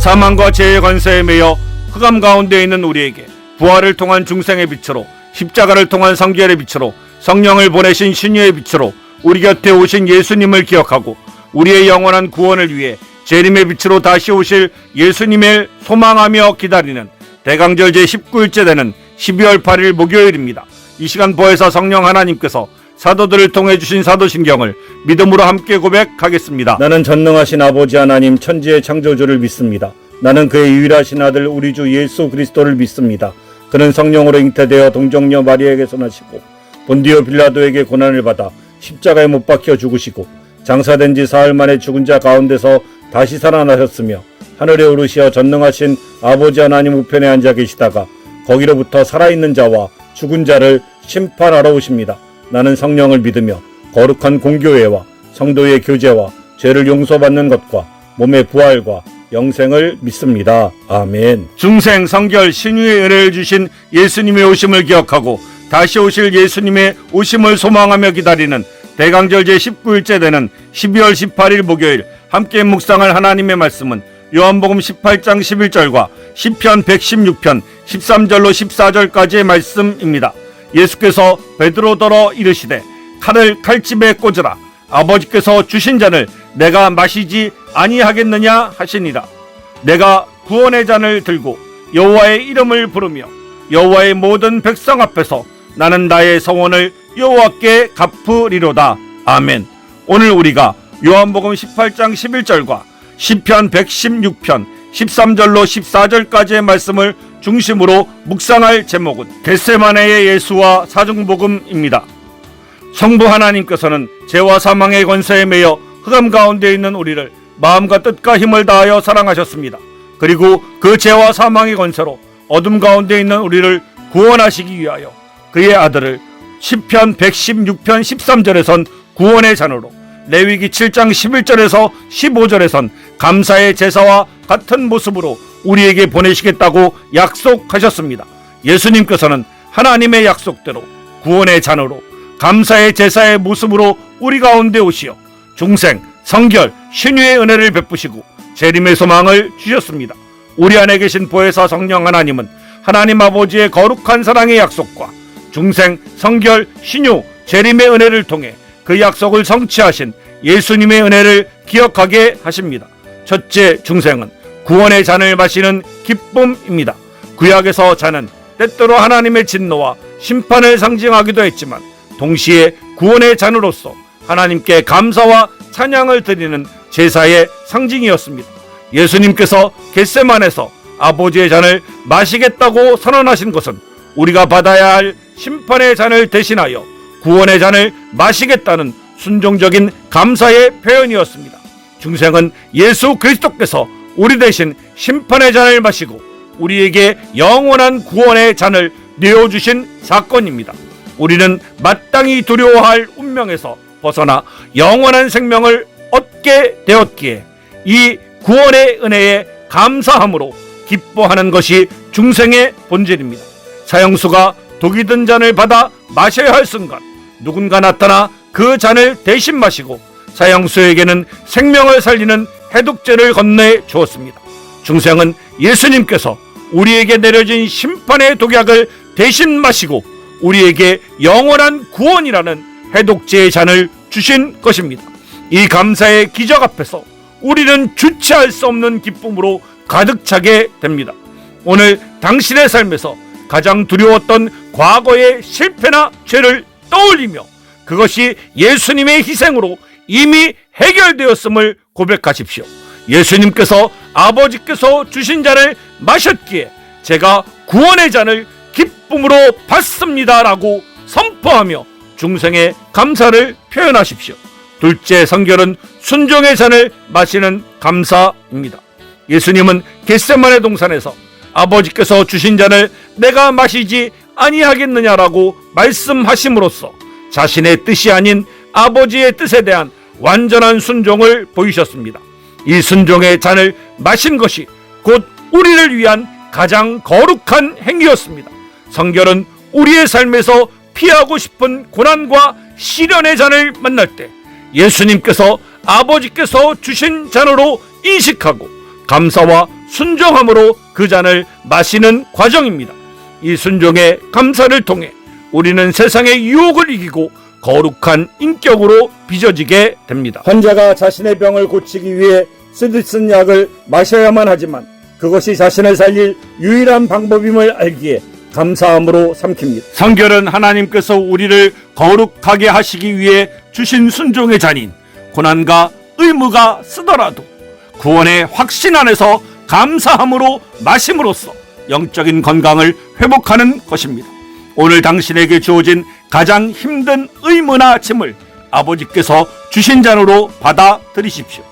사망과 죄의 권세에 매여 흑암 가운데 있는 우리에게 부활을 통한 중생의 빛으로, 십자가를 통한 성결의 빛으로, 성령을 보내신 신유의 빛으로 우리 곁에 오신 예수님을 기억하고 우리의 영원한 구원을 위해 재림의 빛으로 다시 오실 예수님을 소망하며 기다리는 대강절 제19일째 되는 12월 8일 목요일입니다. 이 시간 보혜사 성령 하나님께서 사도들을 통해 주신 사도신경을 믿음으로 함께 고백하겠습니다. 나는 전능하신 아버지 하나님 천지의 창조주를 믿습니다. 나는 그의 유일하신 아들 우리 주 예수 그리스도를 믿습니다. 그는 성령으로 잉태되어 동정녀 마리아에게서 나시고 본디오 빌라도에게 고난을 받아 십자가에 못 박혀 죽으시고 장사된 지 사흘 만에 죽은 자 가운데서 다시 살아나셨으며 하늘에 오르시어 전능하신 아버지 하나님 우편에 앉아 계시다가 거기로부터 살아있는 자와 죽은 자를 심판하러 오십니다. 나는 성령을 믿으며 거룩한 공교회와 성도의 교제와 죄를 용서받는 것과 몸의 부활과 영생을 믿습니다. 아멘. 중생, 성결, 신유의 은혜를 주신 예수님의 오심을 기억하고 다시 오실 예수님의 오심을 소망하며 기다리는 대강절 제19일째 되는 12월 18일 목요일 함께 묵상할 하나님의 말씀은 요한복음 18장 11절과 시편 116편 13절로 14절까지의 말씀입니다. 예수께서 베드로더러 이르시되 칼을 칼집에 꽂으라. 아버지께서 주신 잔을 내가 마시지 아니하겠느냐 하시니라. 내가 구원의 잔을 들고 여호와의 이름을 부르며 여호와의 모든 백성 앞에서 나는 나의 서원을 여호와께 갚으리로다. 아멘. 오늘 우리가 요한복음 18장 11절과 시편 116편 13절로 14절까지의 말씀을 중심으로 묵상할 제목은 겟세마네의 예수와 사중복음입니다. 성부 하나님께서는 죄와 사망의 권세에 매여 흑암 가운데 있는 우리를 마음과 뜻과 힘을 다하여 사랑하셨습니다. 그리고 그 죄와 사망의 권세로 어둠 가운데 있는 우리를 구원하시기 위하여 그의 아들을 시편 116편 13절에선 구원의 잔으로, 레위기 7장 11절에서 15절에선 감사의 제사와 같은 모습으로 우리에게 보내시겠다고 약속하셨습니다. 예수님께서는 하나님의 약속대로 구원의 잔으로 감사의 제사의 모습으로 우리 가운데 오시어 중생, 성결, 신유의 은혜를 베푸시고 재림의 소망을 주셨습니다. 우리 안에 계신 보혜사 성령 하나님은 하나님 아버지의 거룩한 사랑의 약속과 중생, 성결, 신유, 재림의 은혜를 통해 그 약속을 성취하신 예수님의 은혜를 기억하게 하십니다. 첫째, 중생은 구원의 잔을 마시는 기쁨입니다. 구약에서 잔은 때때로 하나님의 진노와 심판을 상징하기도 했지만 동시에 구원의 잔으로서 하나님께 감사와 찬양을 드리는 제사의 상징이었습니다. 예수님께서 겟세마네에서 아버지의 잔을 마시겠다고 선언하신 것은 우리가 받아야 할 심판의 잔을 대신하여 구원의 잔을 마시겠다는 순종적인 감사의 표현이었습니다. 중생은 예수 그리스도께서 우리 대신 심판의 잔을 마시고 우리에게 영원한 구원의 잔을 내어주신 사건입니다. 우리는 마땅히 두려워할 운명에서 벗어나 영원한 생명을 얻게 되었기에 이 구원의 은혜에 감사함으로 기뻐하는 것이 중생의 본질입니다. 사형수가 독이 든 잔을 받아 마셔야 할 순간 누군가 나타나 그 잔을 대신 마시고 사형수에게는 생명을 살리는 해독제를 건네 주었습니다. 중생은 예수님께서 우리에게 내려진 심판의 독약을 대신 마시고 우리에게 영원한 구원이라는 해독제의 잔을 주신 것입니다. 이 감사의 기적 앞에서 우리는 주체할 수 없는 기쁨으로 가득 차게 됩니다. 오늘 당신의 삶에서 가장 두려웠던 과거의 실패나 죄를 떠올리며 그것이 예수님의 희생으로 이미 해결되었음을 고백하십시오. 예수님께서 아버지께서 주신 잔을 마셨기에 제가 구원의 잔을 기쁨으로 받습니다 라고 선포하며 중생의 감사를 표현하십시오. 둘째, 성결은 순종의 잔을 마시는 감사입니다. 예수님은 겟세마네 동산에서 아버지께서 주신 잔을 내가 마시지 아니하겠느냐라고 말씀하심으로써 자신의 뜻이 아닌 아버지의 뜻에 대한 완전한 순종을 보이셨습니다. 이 순종의 잔을 마신 것이 곧 우리를 위한 가장 거룩한 행위였습니다. 성결은 우리의 삶에서 피하고 싶은 고난과 시련의 잔을 만날 때 예수님께서 아버지께서 주신 잔으로 인식하고 감사와 순종함으로 그 잔을 마시는 과정입니다. 이 순종의 감사를 통해 우리는 세상의 유혹을 이기고 거룩한 인격으로 빚어지게 됩니다. 환자가 자신의 병을 고치기 위해 쓰디쓴 약을 마셔야만 하지만 그것이 자신을 살릴 유일한 방법임을 알기에 감사함으로 삼킵니다. 성결은 하나님께서 우리를 거룩하게 하시기 위해 주신 순종의 잔인 고난과 의무가 쓰더라도 구원의 확신 안에서 감사함으로 마심으로써 영적인 건강을 회복하는 것입니다. 오늘 당신에게 주어진 가장 힘든 의무나 짐을 아버지께서 주신 잔으로 받아들이십시오.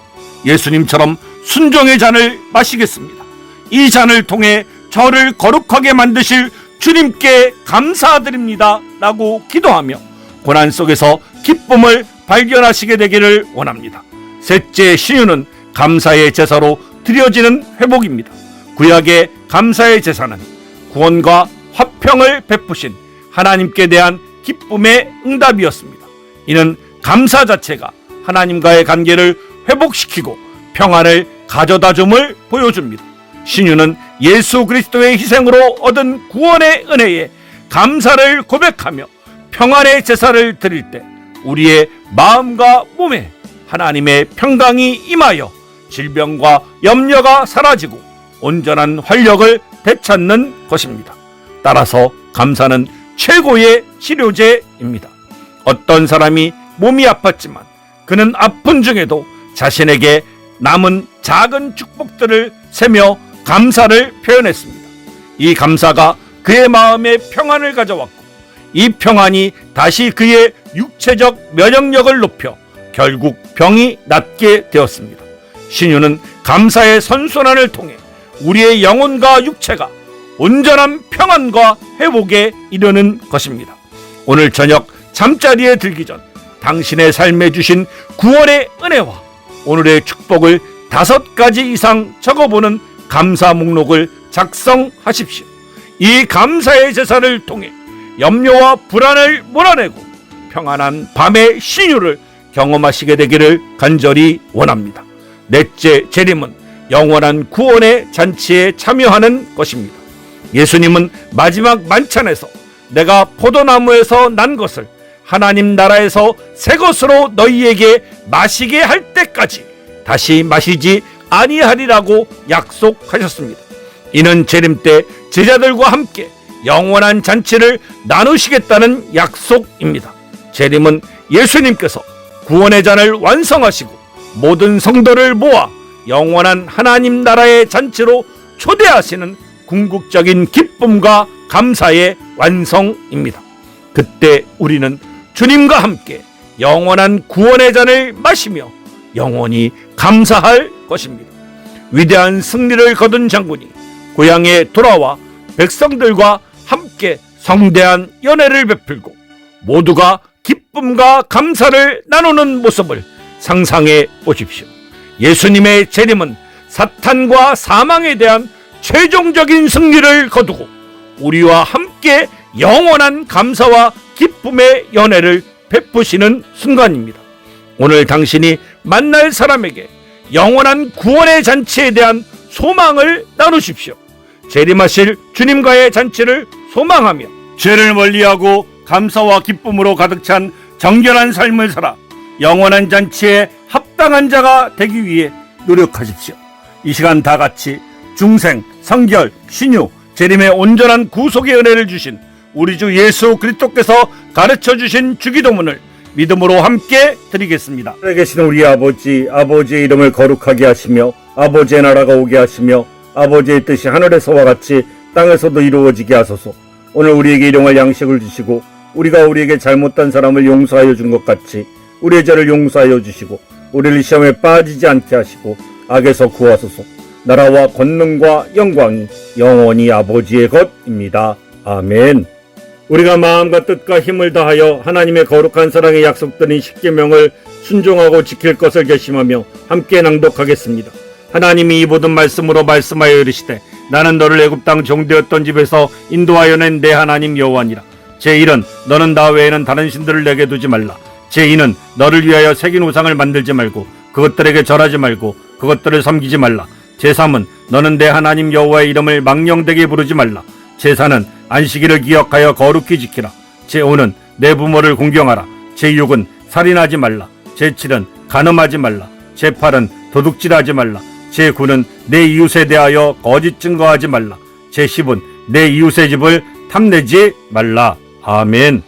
예수님처럼 순종의 잔을 마시겠습니다. 이 잔을 통해 저를 거룩하게 만드실 주님께 감사드립니다 라고 기도하며 고난 속에서 기쁨을 발견하시게 되기를 원합니다. 셋째 신유는 감사의 제사로 드려지는 회복입니다. 구약의 감사의 제사는 구원과 화평을 베푸신 하나님께 대한 기쁨의 응답이었습니다. 이는 감사 자체가 하나님과의 관계를 회복시키고 평안을 가져다줌을 보여줍니다. 신유는 예수 그리스도의 희생으로 얻은 구원의 은혜에 감사를 고백하며 평안의 제사를 드릴 때 우리의 마음과 몸에 하나님의 평강이 임하여 질병과 염려가 사라지고 온전한 활력을 되찾는 것입니다. 따라서 감사는 최고의 치료제입니다. 어떤 사람이 몸이 아팠지만 그는 아픈 중에도 자신에게 남은 작은 축복들을 세며 감사를 표현했습니다. 이 감사가 그의 마음에 평안을 가져왔고 이 평안이 다시 그의 육체적 면역력을 높여 결국 병이 낫게 되었습니다. 신유는 감사의 선순환을 통해 우리의 영혼과 육체가 온전한 평안과 회복에 이르는 것입니다. 오늘 저녁 잠자리에 들기 전 당신의 삶에 주신 구원의 은혜와 오늘의 축복을 5가지 이상 적어보는 감사 목록을 작성하십시오. 이 감사의 제사를 통해 염려와 불안을 몰아내고 평안한 밤의 신유를 경험하시게 되기를 간절히 원합니다. 넷째 재림은 영원한 구원의 잔치에 참여하는 것입니다. 예수님은 마지막 만찬에서 내가 포도나무에서 난 것을 하나님 나라에서 새 것으로 너희에게 마시게 할 때까지 다시 마시지 아니하리라고 약속하셨습니다. 이는 재림 때 제자들과 함께 영원한 잔치를 나누시겠다는 약속입니다. 재림은 예수님께서 구원의 잔을 완성하시고 모든 성도를 모아 영원한 하나님 나라의 잔치로 초대하시는 궁극적인 기쁨과 감사의 완성입니다. 그때 우리는 주님과 함께 영원한 구원의 잔을 마시며 영원히 감사할 것입니다. 위대한 승리를 거둔 장군이 고향에 돌아와 백성들과 함께 성대한 연회를 베풀고 모두가 기쁨과 감사를 나누는 모습을 상상해 보십시오. 예수님의 재림은 사탄과 사망에 대한 최종적인 승리를 거두고 우리와 함께 영원한 감사와 기쁨의 연회를 베푸시는 순간입니다. 오늘 당신이 만날 사람에게 영원한 구원의 잔치에 대한 소망을 나누십시오. 재림하실 주님과의 잔치를 소망하며 죄를 멀리하고 감사와 기쁨으로 가득 찬 정결한 삶을 살아 영원한 잔치에 합당한 자가 되기 위해 노력하십시오. 이 시간 다 같이 중생, 성결, 신유, 재림의 온전한 구속의 은혜를 주신 우리 주 예수 그리스도께서 가르쳐 주신 주기도문을 믿음으로 함께 드리겠습니다. 하늘에 계신 우리 아버지, 아버지의 이름을 거룩하게 하시며 아버지의 나라가 오게 하시며 아버지의 뜻이 하늘에서와 같이 땅에서도 이루어지게 하소서. 오늘 우리에게 일용할 양식을 주시고 우리가 우리에게 잘못한 사람을 용서하여 준 것 같이 우리의 죄를 용서하여 주시고 우리를 시험에 빠지지 않게 하시고 악에서 구하소서. 나라와 권능과 영광이 영원히 아버지의 것입니다. 아멘. 우리가 마음과 뜻과 힘을 다하여 하나님의 거룩한 사랑의 약속드린 십계명을 순종하고 지킬 것을 결심하며 함께 낭독하겠습니다. 하나님이 이 모든 말씀으로 말씀하여 이르시되 나는 너를 애굽 땅 종되었던 집에서 인도하여 낸 내 하나님 여호와니라. 제1은 너는 나 외에는 다른 신들을 내게 두지 말라. 제2는 너를 위하여 새긴 우상을 만들지 말고 그것들에게 절하지 말고 그것들을 섬기지 말라. 제3은 너는 내 하나님 여호와의 이름을 망령되게 부르지 말라. 제4는 안식일을 기억하여 거룩히 지키라. 제5는 내 부모를 공경하라. 제6은 살인하지 말라. 제7은 간음하지 말라. 제8은 도둑질하지 말라. 제9는 내 이웃에 대하여 거짓 증거하지 말라. 제10은 내 이웃의 집을 탐내지 말라. 아멘.